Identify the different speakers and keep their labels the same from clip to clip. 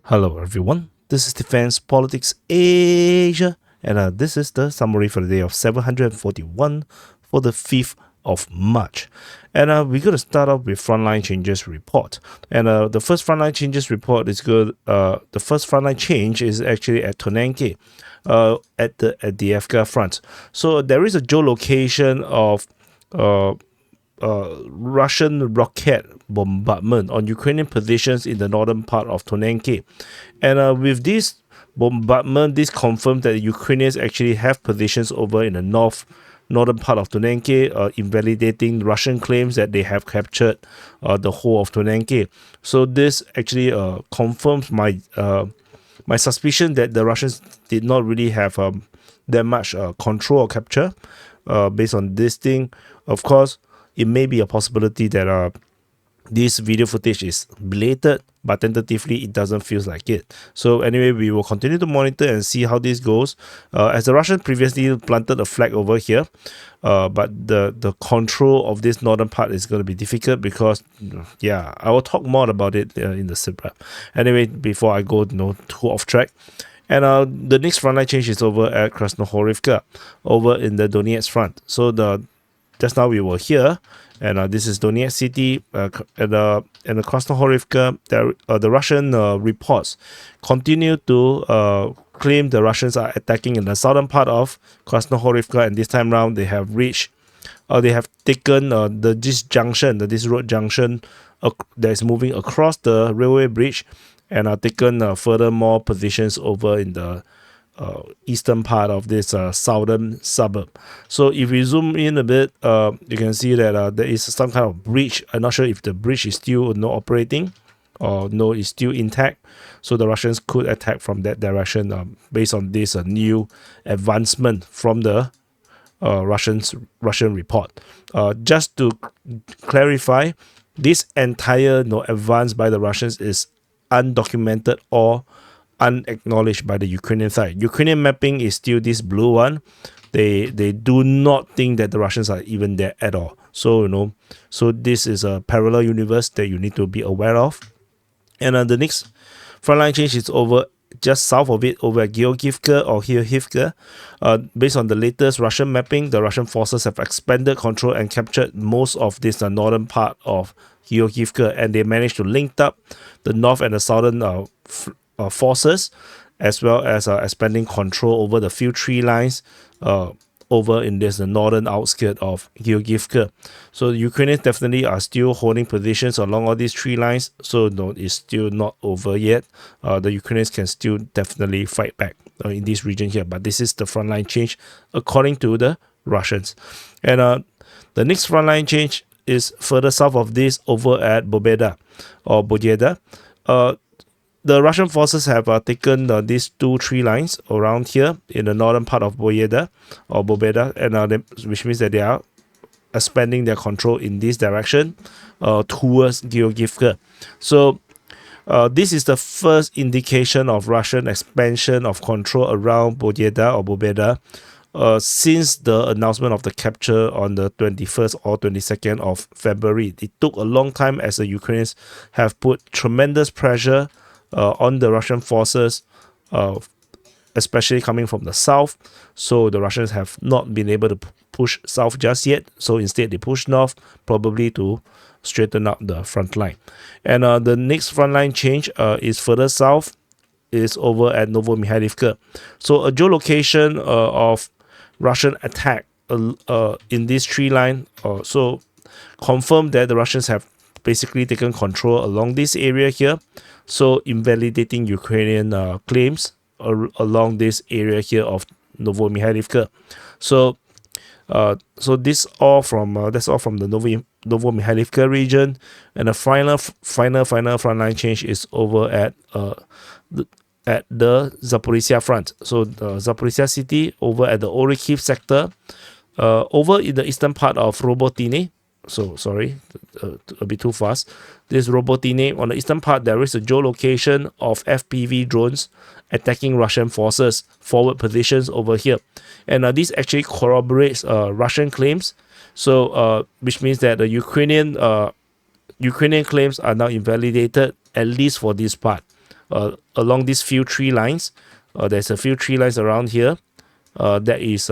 Speaker 1: Hello everyone, this is Defense Politics Asia, and this is the summary for the day of 741 for the 5th of March. And we're going to start off with Frontline Changes report. And the first Frontline Changes report is good. The first Frontline change is actually at Tonenke, at the Avdiivka Front. So there is a geolocation of Russian rocket bombardment on Ukrainian positions in the northern part of Tonenke. And with this bombardment, this confirmed that the Ukrainians actually have positions over in the northern part of Tonenke, invalidating Russian claims that they have captured the whole of Tonenke. So this actually confirms my suspicion that the Russians did not really have that much control or capture based on this thing. Of course, it may be a possibility that this video footage is belated, but tentatively it doesn't feel like it. So anyway, we will continue to monitor and see how this goes. As the Russians previously planted a flag over here, but the control of this northern part is going to be difficult because, yeah, I will talk more about it in the Sitrep. Anyway, before I go too off track. And the next frontline change is over at Krasnohorivka, over in the Donetsk Front. So just now we were here, and this is Donetsk city, and the Krasnohorivka. The Russian reports continue to claim the Russians are attacking in the southern part of Krasnohorivka, and this time round they have taken this road junction that is moving across the railway bridge, and are taken furthermore positions over in the eastern part of this southern suburb. So if we zoom in a bit, you can see that there is some kind of bridge. I'm not sure if the bridge is still not operating or no, it's still intact. So the Russians could attack from that direction based on this new advancement from the Russian report. Just to clarify, this entire advance by the Russians is undocumented or unacknowledged by the Ukrainian side. Ukrainian mapping is still this blue one. They do not think that the Russians are even there at all. So so this is a parallel universe that you need to be aware of. And the next frontline change is over just south of it, over at Georgievka or Heorhiivka. Based on the latest Russian mapping, the Russian forces have expanded control and captured most of this northern part of Heorhiivka, and they managed to link up the north and the southern forces, as well as expanding control over the few tree lines over in the northern outskirts of Heorhiivka. So the Ukrainians definitely are still holding positions along all these tree lines. So no, it's still not over yet. The Ukrainians can still definitely fight back in this region here. But this is the frontline change according to the Russians. And the next frontline change is further south of this, over at Pobjeda or Pobjeda. The Russian forces have taken these two tree lines around here in the northern part of Pobjeda, and which means that they are expanding their control in this direction towards Georgievka. So this is the first indication of Russian expansion of control around Pobjeda since the announcement of the capture on the 21st or 22nd of February. It took a long time as the Ukrainians have put tremendous pressure on the Russian forces, especially coming from the south. So the Russians have not been able to push south just yet. So instead they push north, probably to straighten out the front line. And the next front line change is further south, is over at Novomykhailivka. So a geolocation of Russian attack in this tree line so confirmed that the Russians have basically taken control along this area here, so invalidating Ukrainian claims along this area here of Novomykhailivka. So that's all from the Novomykhailivka region. And the final frontline change is over at the Zaporizhzhia Front. So Zaporizhzhia city, over at the Heorhiivka sector, over in the eastern part of Robotyne. So sorry, a bit too fast. This Robotyne, on the eastern part, there is a geolocation of FPV drones attacking Russian forces forward positions over here, and this actually corroborates Russian claims. So which means that the Ukrainian claims are now invalidated, at least for this part. along these few tree lines. There's a few tree lines around here that is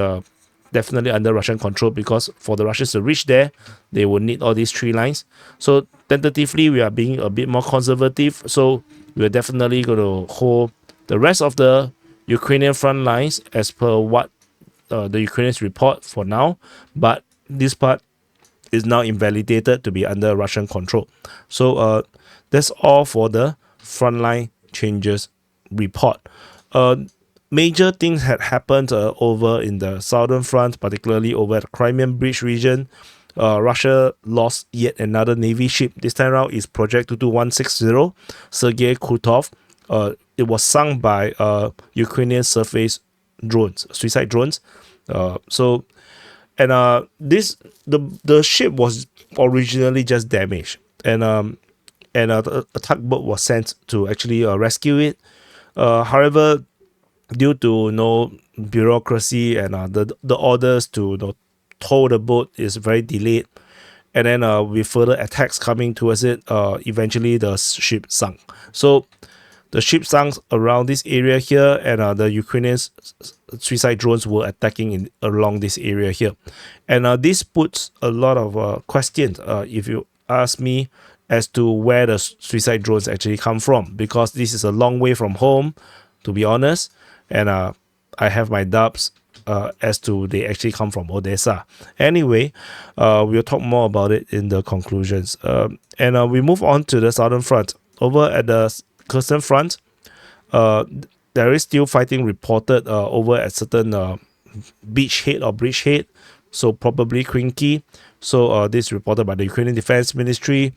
Speaker 1: definitely under Russian control, because for the Russians to reach there, they will need all these tree lines. So tentatively, we are being a bit more conservative. So we're definitely going to hold the rest of the Ukrainian front lines as per what the Ukrainians report for now. But this part is now invalidated to be under Russian control. So that's all for the frontline changes report. Major things had happened over in the southern front, particularly over at the Crimean Bridge region. Russia lost yet another Navy ship. This time around is Project 22160, Sergei Kutov. It was sunk by Ukrainian surface drones, suicide drones. The ship was originally just damaged, and a tugboat was sent to actually rescue it. However, due to bureaucracy and the orders to tow the boat is very delayed, and then with further attacks coming towards it, eventually the ship sunk. So the ship sunk around this area here, and the Ukrainians suicide drones were attacking along this area here, and this puts a lot of questions, if you ask me, as to where the suicide drones actually come from, because this is a long way from home, to be honest, and I have my doubts as to they actually come from Odessa. Anyway, we'll talk more about it in the conclusions. We move on to the southern front. Over at the Kherson Front, there is still fighting reported over at certain beachhead or bridgehead, so probably Krinky. So this is reported by the Ukrainian Defense Ministry.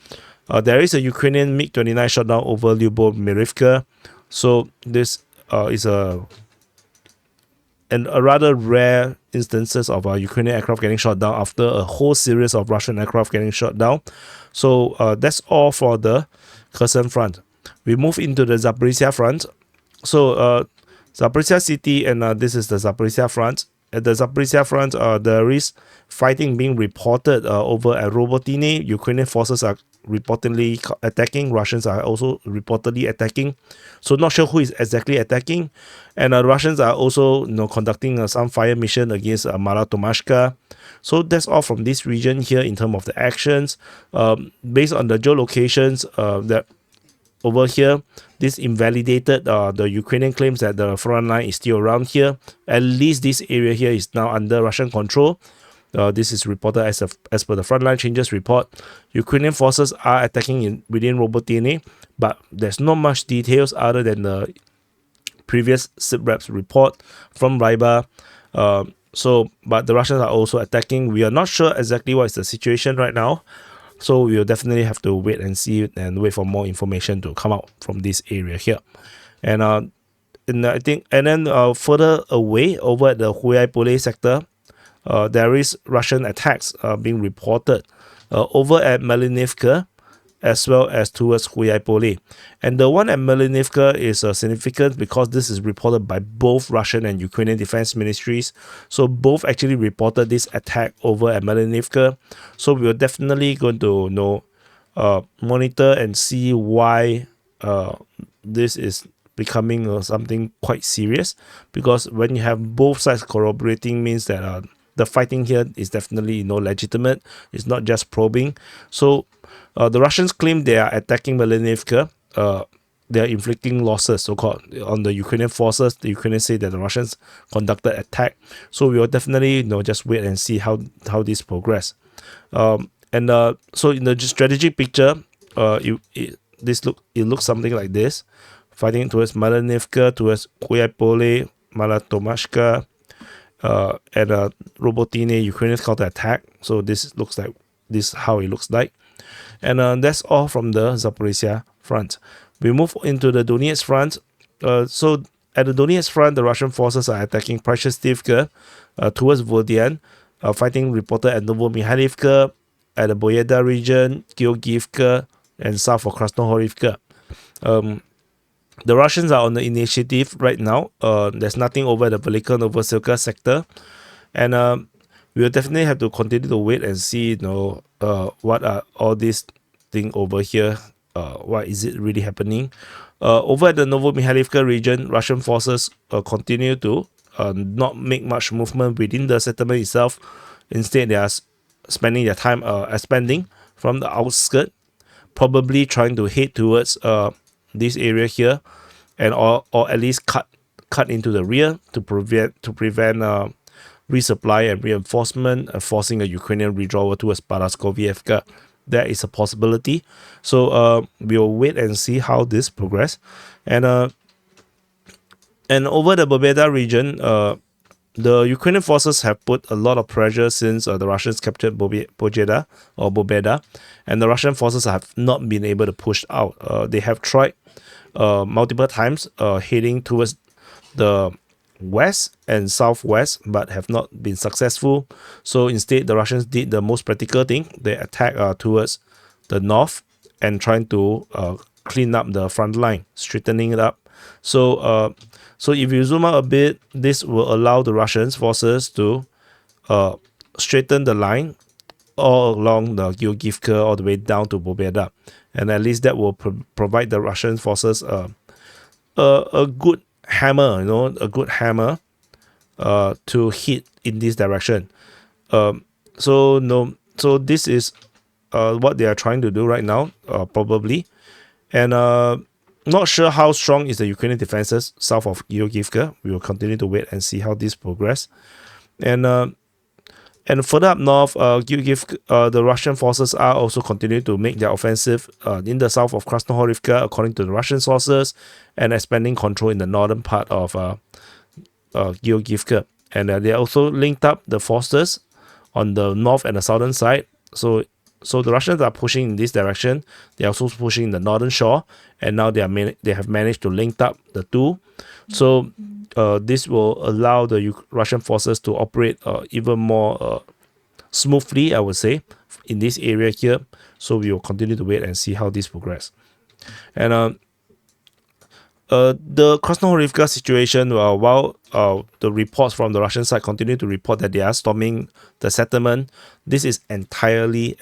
Speaker 1: There is a Ukrainian MiG-29 shot down over Lyubomyrivka. So this is a rather rare instances of Ukrainian aircraft getting shot down after a whole series of Russian aircraft getting shot down. So that's all for the Kherson Front. We move into the Zaporizhzhia Front. So Zaporizhzhia City, and this is the Zaporizhzhia Front. At the Zaporizhzhia Front, there is fighting being reported over at Robotyne. Ukrainian forces are reportedly attacking. Russians are also reportedly attacking. So not sure who is exactly attacking. And the Russians are also conducting some fire mission against Tomashka. So that's all from this region here in terms of the actions. Based on the geolocations that over here, this invalidated the Ukrainian claims that the front line is still around here. At least this area here is now under Russian control. This is reported as per the frontline changes report. Ukrainian forces are attacking within Robotyne, but there's not much details other than the previous Sitrep report from Ryba. But the Russians are also attacking. We are not sure exactly what is the situation right now. So we will definitely have to wait and see and wait for more information to come out from this area here. And then further away over at the Huaipole sector, there is Russian attacks being reported over at Malinivka as well as towards Huaipole. And the one at Malinivka is significant because this is reported by both Russian and Ukrainian defense ministries. So both actually reported this attack over at Malinivka. So we are definitely going to monitor and see why this is becoming something quite serious, because when you have both sides corroborating means that the fighting here is definitely legitimate. It's not just probing. So the Russians claim they are attacking Malinivka. They are inflicting losses, so-called, on the Ukrainian forces. The Ukrainians say that the Russians conducted attack. So we will definitely just wait and see how this progress. So in the strategic picture, it looks something like this: fighting towards Malinivka, towards Huaipole, Tomashka, and Robotyne, Ukrainians counterattack. So this is how it looks like. And that's all from the Zaporizhzhia Front. We move into the Donetsk Front. So at the Donetsk Front, the Russian forces are attacking Prashestivka towards Vodian. Fighting reported at Novomykhailivka, at the Pobjeda region, Heorhiivka, and south of Krasnohorivka. The Russians are on the initiative right now. There's nothing over the Velika Novosilka sector. And we will definitely have to continue to wait and see, what are all these things over here. What is it really happening? Over at the Novomykhailivka region, Russian forces continue to not make much movement within the settlement itself. Instead, they are spending their time expanding from the outskirts, probably trying to head towards this area here, and or at least cut into the rear to prevent resupply and reinforcement, forcing a Ukrainian withdrawal towards Krasnohorivka. That is a possibility. So we'll wait and see how this progress. And over the Pobjeda region, the Ukrainian forces have put a lot of pressure since the Russians captured Pobjeda, and the Russian forces have not been able to push out. They have tried multiple times heading towards the west and southwest, but have not been successful. So instead, the Russians did the most practical thing. They attacked towards the north and trying to clean up the front line, straightening it up. So if you zoom out a bit, this will allow the Russian forces to straighten the line all along the Heorhiivka all the way down to Pobjeda, and at least that will provide the Russian forces a good hammer, to hit in this direction. So this is what they are trying to do right now, probably, and not sure how strong is the Ukrainian defenses south of Heorhiivka. We will continue to wait and see how this progress. And further up north, the Russian forces are also continuing to make their offensive in the south of Krasnohorivka, according to the Russian sources, and expanding control in the northern part of Heorhiivka. And they also linked up the forces on the north and the southern side. So the Russians are pushing in this direction. They are also pushing in the northern shore, and now they have managed to link up the two. So this will allow the Russian forces to operate even more smoothly, I would say, in this area here. So we will continue to wait and see how this progresses. And the Krasnohorivka situation, while the reports from the Russian side continue to report that they are storming the settlement, this is entirely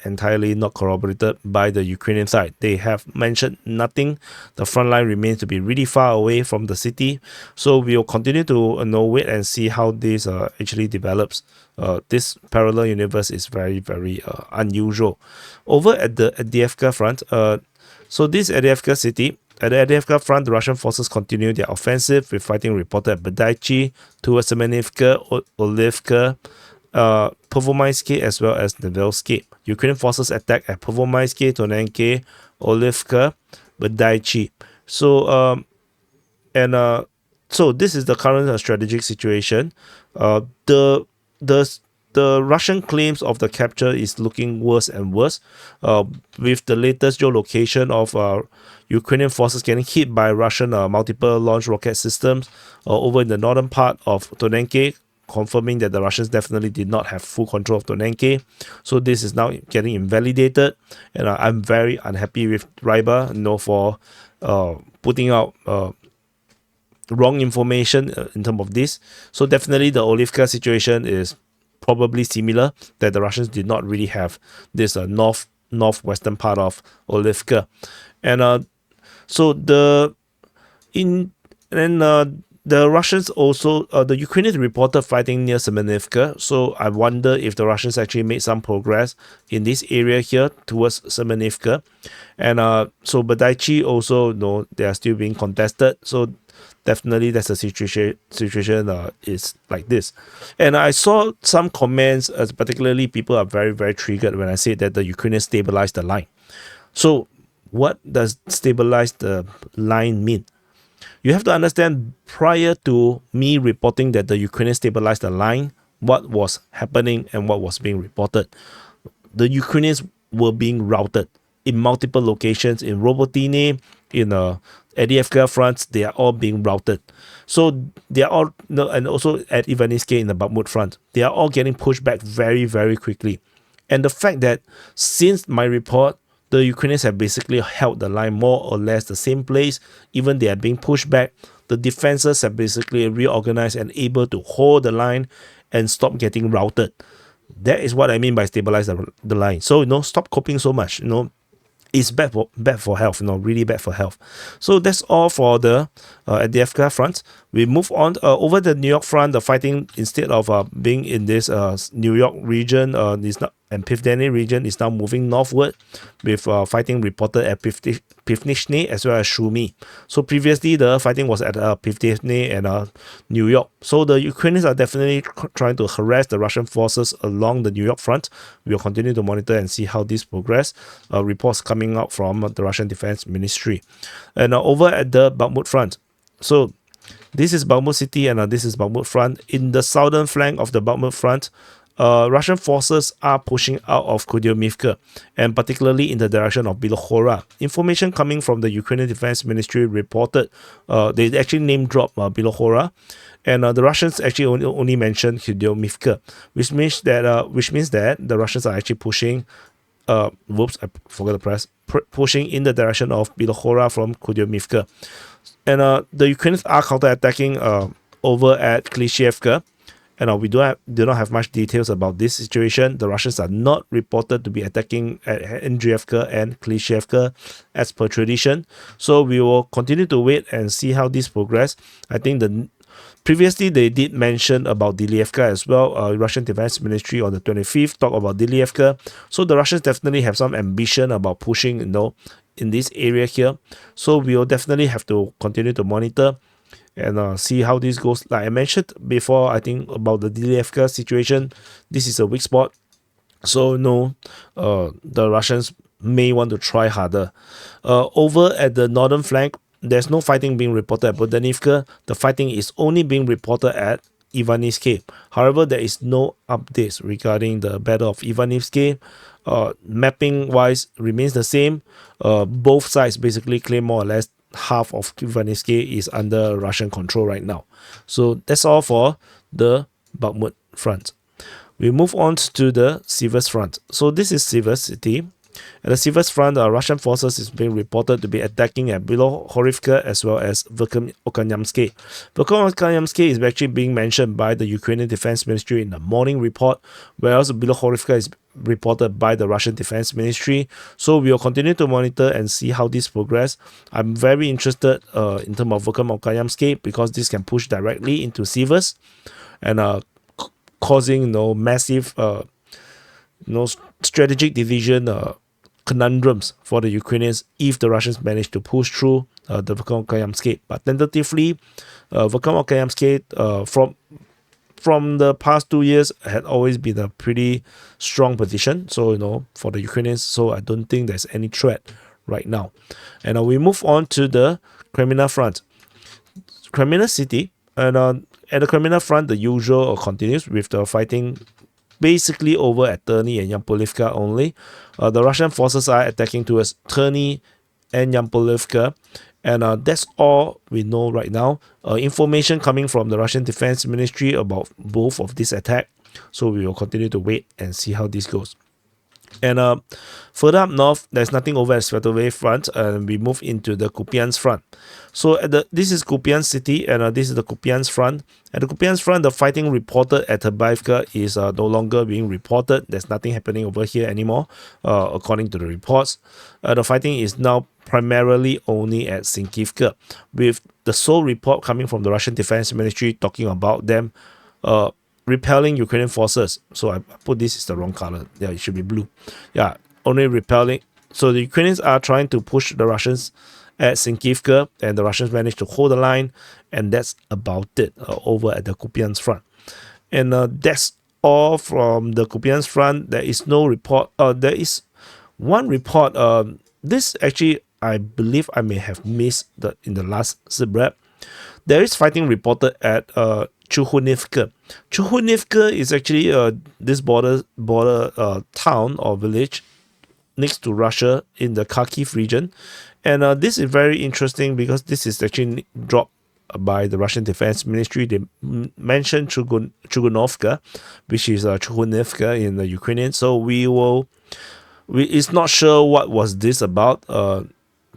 Speaker 1: not corroborated by the Ukrainian side. They have mentioned nothing. The front line remains to be really far away from the city. So we will continue to wait and see how this actually develops. This parallel universe is very, very unusual. Over at the Avdiivka Front, so this Avdiivka city, at the Avdiivka Front, the Russian forces continue their offensive, with fighting reported at Badaichi, towards Semenivka, Olivka, Pervomaisky, as well as Nevelsky. Ukrainian forces attack at Pervomaisky, Tonenke, Olivka, Badaichi. So this is the current strategic situation. The Russian claims of the capture is looking worse and worse, with the latest geolocation of Ukrainian forces getting hit by Russian multiple launch rocket systems over in the northern part of Tonenke, confirming that the Russians definitely did not have full control of Tonenke. So this is now getting invalidated, and I'm very unhappy with Ryba, for putting out wrong information in terms of this. So definitely the Olivka situation is probably similar, that the Russians did not really have this northwestern part of Olivka. And the Russians also, the Ukrainians reported fighting near Semenivka. So I wonder if the Russians actually made some progress in this area here towards Semenivka. And so Badaichi also, they are still being contested. So definitely that's the situation is like this. And I saw some comments, particularly people are very, very triggered when I say that the Ukrainians stabilized the line. So what does stabilize the line mean? You have to understand, prior to me reporting that the Ukrainians stabilized the line, what was happening and what was being reported. The Ukrainians were being routed in multiple locations, in Robotyne, in Avdiivka Front. They are all being routed. So they are all, and also at Ivaniske in the Bakhmut Front, they are all getting pushed back very, very quickly. And the fact that since my report, the Ukrainians have basically held the line more or less the same place, even they are being pushed back, the defenses have basically reorganized and able to hold the line and stop getting routed. That is what I mean by stabilize the line. So, stop coping so much. is bad for health, really bad for health. So that's all for the Avdiivka front. We move on over the New York front. The fighting, instead of being in this New York region, and Pobjeda region, is now moving northward, with fighting reported at Pivnishny as well as Sumy. So previously the fighting was at Pivnishny and New York. So the Ukrainians are definitely trying to harass the Russian forces along the New York front. We will continue to monitor and see how this progress. Reports coming out from the Russian Defense Ministry. And over at the Bakhmut front. So this is Bakhmut city and this is Bakhmut front. In the southern flank of the Bakhmut front, Russian forces are pushing out of Krasnohorivka, and particularly in the direction of Bilohora. Information coming from the Ukrainian Defense Ministry reported they actually name dropped Bilohora, and the Russians actually only mentioned Krasnohorivka, which means that the Russians are actually pushing. Whoops, I forgot to press. Pushing in the direction of Bilohora from Krasnohorivka, and the Ukrainians are counterattacking over at Klishchiivka. And we do not have much details about this situation. The Russians are not reported to be attacking at Avdiivka and Klishchiivka as per tradition. So we will continue to wait and see how this progress. I think previously they did mention about Avdiivka as well. Russian Defense Ministry on the 25th talked about Avdiivka. So the Russians definitely have some ambition about pushing, in this area here. So we will definitely have to continue to monitor and see how this goes. Like I mentioned before, I think about the Avdiivka situation, this is a weak spot. So the Russians may want to try harder. Over at the northern flank, there's no fighting being reported at Donetsk. The fighting is only being reported at Ivanivsky. However, there is no updates regarding the Battle of Ivanivsky. Mapping wise remains the same. Both sides basically claim more or less half of Ivanivsky is under Russian control right now. So that's all for the Bakhmut front. We move on to the Siversk Front. So this is Siversk city. At the Siversk Front, Russian forces is being reported to be attacking at Bilohorivka as well as Verkhovny. Verkhovny is actually being mentioned by the Ukrainian Defense Ministry in the morning report, whereas Bilohorivka is reported by the Russian Defense Ministry. So we will continue to monitor and see how this progress. I'm very interested in terms of Verkhovny because this can push directly into Siversk and causing massive strategic division conundrums for the Ukrainians if the Russians manage to push through the Verkhovny. But tentatively, Verkhovny from the past 2 years had always been a pretty strong position. So for the Ukrainians, so I don't think there's any threat right now. And we move on to the Kreminna Front. Kreminna city, and at the Kreminna Front, the usual continues with the fighting basically over at Terny and Yampolivka only. The Russian forces are attacking towards Terny and Yampolivka, and that's all we know right now. Information coming from the Russian Defense Ministry about both of these attacks. So we will continue to wait and see how this goes. And further up north, there's nothing over at Sitrep front, and we move into the Kupyansk Front. So this is Kupyansk city, and this is the Kupyansk Front. At the Kupyansk Front, the fighting reported at Avdiivka is no longer being reported. There's nothing happening over here anymore, according to the reports. The fighting is now primarily only at Sinkivka, with the sole report coming from the Russian Defense Ministry talking about them repelling Ukrainian forces. So I put this is the wrong color. Yeah, it should be blue. Yeah, only repelling. So the Ukrainians are trying to push the Russians at Sinkivka, and the Russians managed to hold the line, and that's about it over at the Kupyansk Front. And that's all from the Kupyansk Front. There is no report. There is one report. This actually, I believe I may have missed in the last Sitrep. There is fighting reported at Chuhunivka. Chuhunivka is actually this border town or village next to Russia in the Kharkiv region, and this is very interesting because this is actually dropped by the Russian Defense Ministry. They mentioned Chugunovka, which is Chuhunivka in the Ukrainian. So it's not sure what was this about.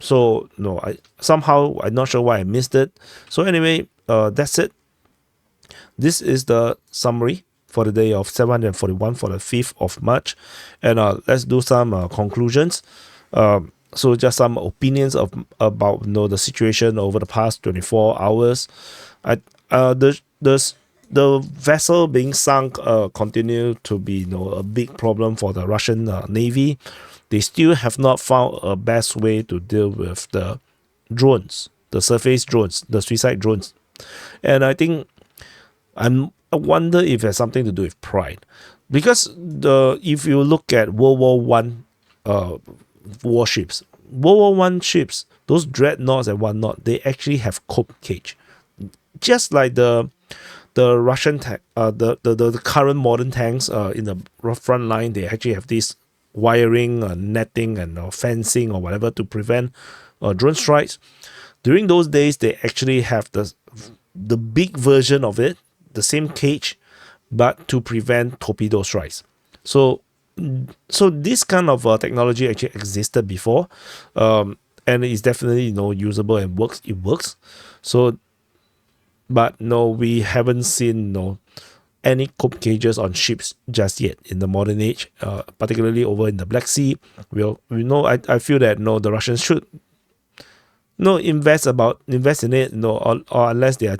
Speaker 1: So no, I'm not sure why I missed it. So anyway, that's it. This is the summary for the day of 741 for the 5th of March. And let's do some conclusions. So just some opinions of about the situation over the past 24 hours. The vessel being sunk continue to be a big problem for the Russian Navy. They still have not found a best way to deal with the drones, the surface drones, the suicide drones. And I think I wonder if it has something to do with pride, because if you look at World War One warships, World War One ships, those dreadnoughts and whatnot, they actually have cope cage, just like the Russian the current modern tanks in the front line. They actually have this wiring, netting, and fencing or whatever to prevent drone strikes. During those days, they actually have the big version of it, the same cage, but to prevent torpedo strikes. So this kind of technology actually existed before, and it's definitely usable and works. It works. So, but no, we haven't seen any cope cages on ships just yet in the modern age, particularly over in the Black Sea. I feel that the Russians should invest in it, or unless they are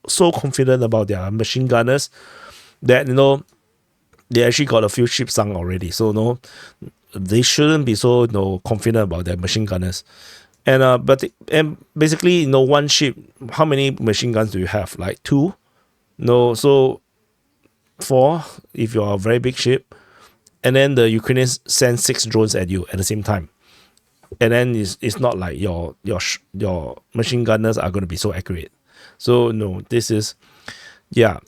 Speaker 1: so confident about their machine gunners that they actually got a few ships sunk already. So they shouldn't be so confident about their machine gunners. And basically one ship, how many machine guns do you have? Like 2? So 4 if you're a very big ship, and then the Ukrainians send 6 drones at you at the same time. And then it's not like your machine gunners are going to be so accurate. So this is, yeah,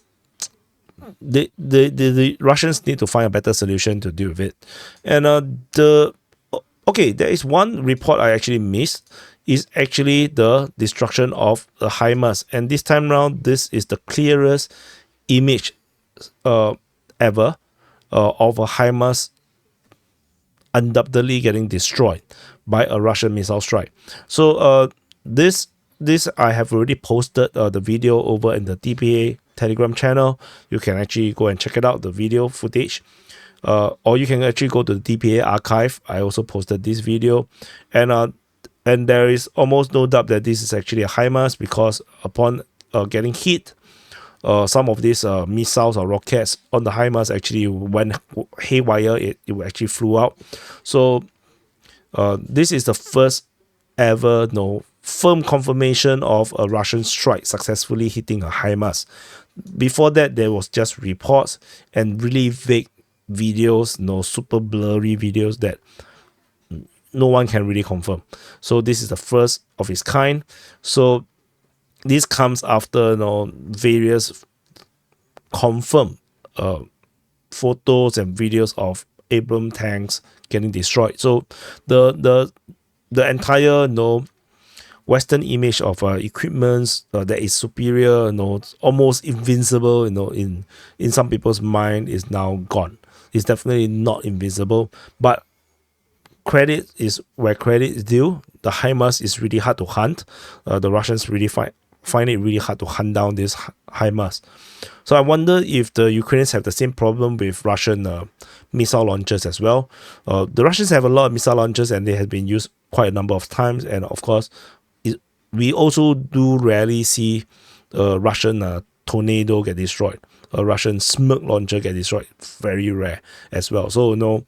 Speaker 1: the Russians need to find a better solution to deal with it. And there is one report I actually missed, is actually the destruction of the HIMARS. And this time around, this is the clearest image ever of a HIMARS undoubtedly getting destroyed by a Russian missile strike. So this I have already posted the video over in the DPA Telegram channel. You can actually go and check it out, the video footage. Or you can actually go to the DPA archive. I also posted this video, and there is almost no doubt that this is actually a HIMARS, because upon getting hit, some of these missiles or rockets on the HIMARS actually went haywire. It actually flew out. So this is the first ever firm confirmation of a Russian strike successfully hitting a HIMARS. Before that, there was just reports and really vague videos, super blurry videos that no one can really confirm. So this is the first of its kind. So this comes after various confirmed photos and videos of Abrams tanks getting destroyed. So the entire Western image of equipment that is superior, almost invincible, in some people's mind, is now gone. It's definitely not invincible, but credit is where credit is due. The HIMARS is really hard to hunt. The Russians really find it really hard to hunt down this HIMARS. So I wonder if the Ukrainians have the same problem with Russian missile launchers as well. The Russians have a lot of missile launchers, and they have been used quite a number of times. And of course, we also do rarely see a Russian tornado get destroyed, a Russian smirk launcher get destroyed. Very rare as well. So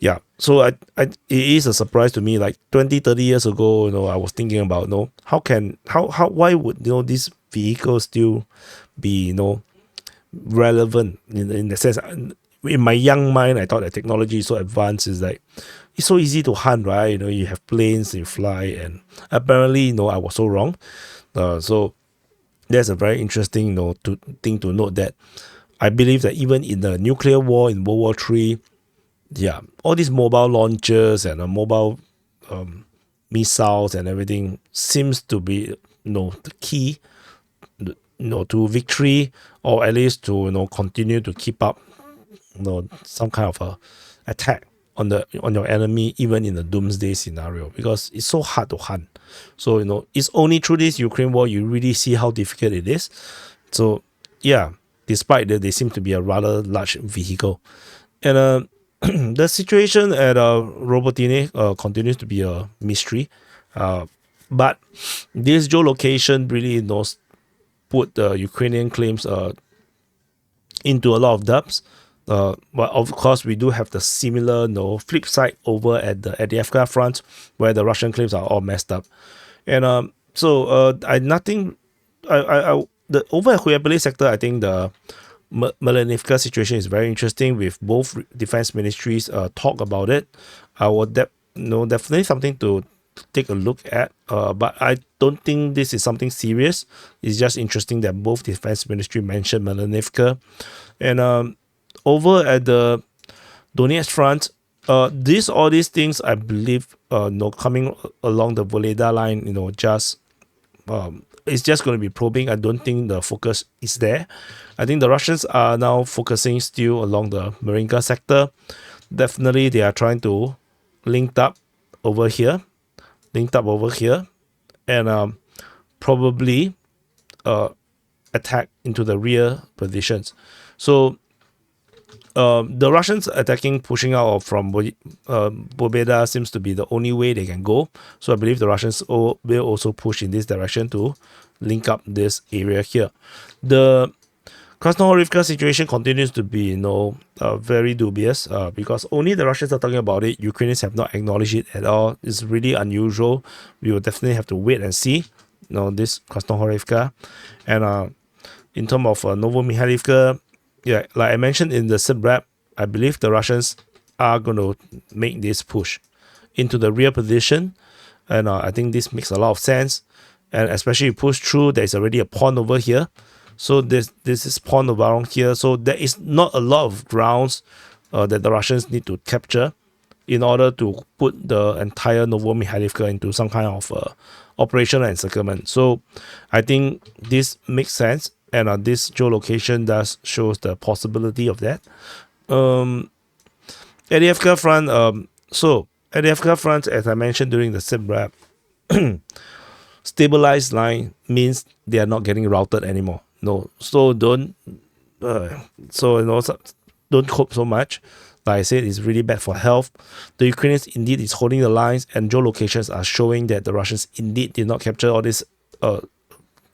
Speaker 1: yeah. So it is a surprise to me. Like 20-30 years ago, I was thinking about why would these vehicles still be relevant in the sense. In my young mind, I thought that technology is so advanced. Is like it's so easy to hunt, right? You have planes, you fly, and apparently, I was so wrong. So that's a very interesting, thing to note, that I believe that even in the nuclear war in World War III, yeah, all these mobile launchers and mobile missiles and everything seems to be the key to victory, or at least to continue to keep up some kind of a attack on your enemy, even in the doomsday scenario, because it's so hard to hunt. So it's only through this Ukraine war you really see how difficult it is. So yeah, despite that they seem to be a rather large vehicle. And The situation at Robotyne continues to be a mystery, but this geolocation really knows put the Ukrainian claims into a lot of dubs. But of course, we do have the similar flip side over at the Avdiivka Front, where the Russian claims are all messed up. And the over at Heorhiivka sector, I think the Melnivka situation is very interesting with both defense ministries talk about it. I would definitely something to take a look at, but I don't think this is something serious. It's just interesting that both defense ministry mentioned Melnivka. And over at the Donetsk Front, all these things I believe coming along the Pobjeda line, it's just going to be probing. I don't think the focus is there. I think the Russians are now focusing still along the Marinka sector. Definitely they are trying to link up over here, and probably attack into the rear positions. So the Russians pushing out from Pobjeda seems to be the only way they can go. So I believe the Russians will also push in this direction to link up this area here. The Krasnohorivka situation continues to be very dubious because only the Russians are talking about it. Ukrainians have not acknowledged it at all. It's really unusual. We will definitely have to wait and see this Krasnohorivka. And in terms of Novomykhailivka, yeah, like I mentioned in the Sitrep, I believe the Russians are going to make this push into the rear position. And I think this makes a lot of sense. And especially if you push through, there's already a pond over here. So this is pond around here. So there is not a lot of grounds that the Russians need to capture in order to put the entire Novomykhailivka into some kind of operational encirclement. So I think this makes sense. And this geolocation does shows the possibility of that. Avdiivka Front. Avdiivka Front, as I mentioned during the Sitrep, stabilized line means they are not getting routed anymore. No, so don't hope so much. Like I said, it's really bad for health. The Ukrainians indeed is holding the lines, and geolocations are showing that the Russians indeed did not capture all these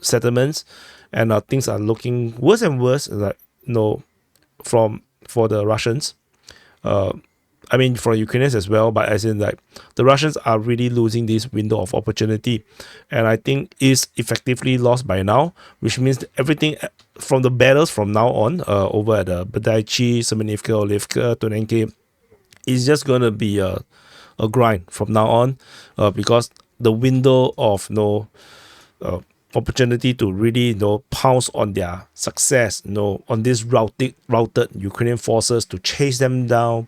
Speaker 1: settlements. And things are looking worse and worse, for the Russians. I mean, for Ukrainians as well, but as in the Russians are really losing this window of opportunity, and I think is effectively lost by now, which means that everything from the battles from now on, over at Badaichi, Semenivka, Olivka, Tonenke, is just gonna be a grind from now on, because the window of opportunity to really pounce on their success, on these routed Ukrainian forces, to chase them down,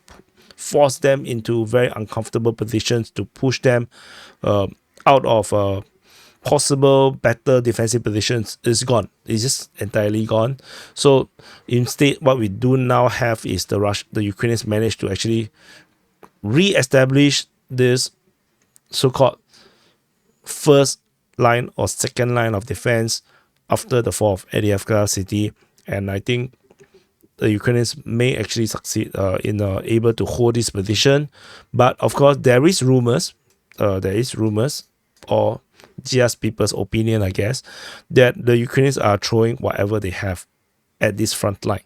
Speaker 1: force them into very uncomfortable positions, to push them out of possible better defensive positions, is gone. It's just entirely gone. So instead, what we do now have is the Ukrainians managed to actually re-establish this so-called first line or second line of defense after the fall of Avdiivka city, and I think the Ukrainians may actually succeed in able to hold this position. But of course, there is rumors, or just people's opinion, I guess, that the Ukrainians are throwing whatever they have at this front line,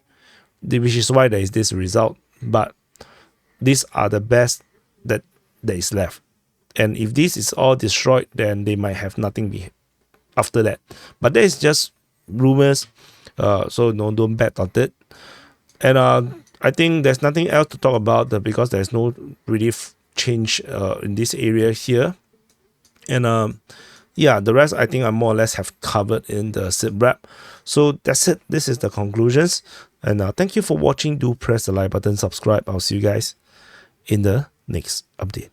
Speaker 1: which is why there is this result. But these are the best that there is left. And if this is all destroyed, then they might have nothing after that. But that is just rumors, so don't bet on it. And I think there's nothing else to talk about because there's no really change in this area here. And yeah, the rest I think I more or less have covered in the Sitrep. So that's it. This is the conclusions. And thank you for watching. Do press the like button, subscribe. I'll see you guys in the next update.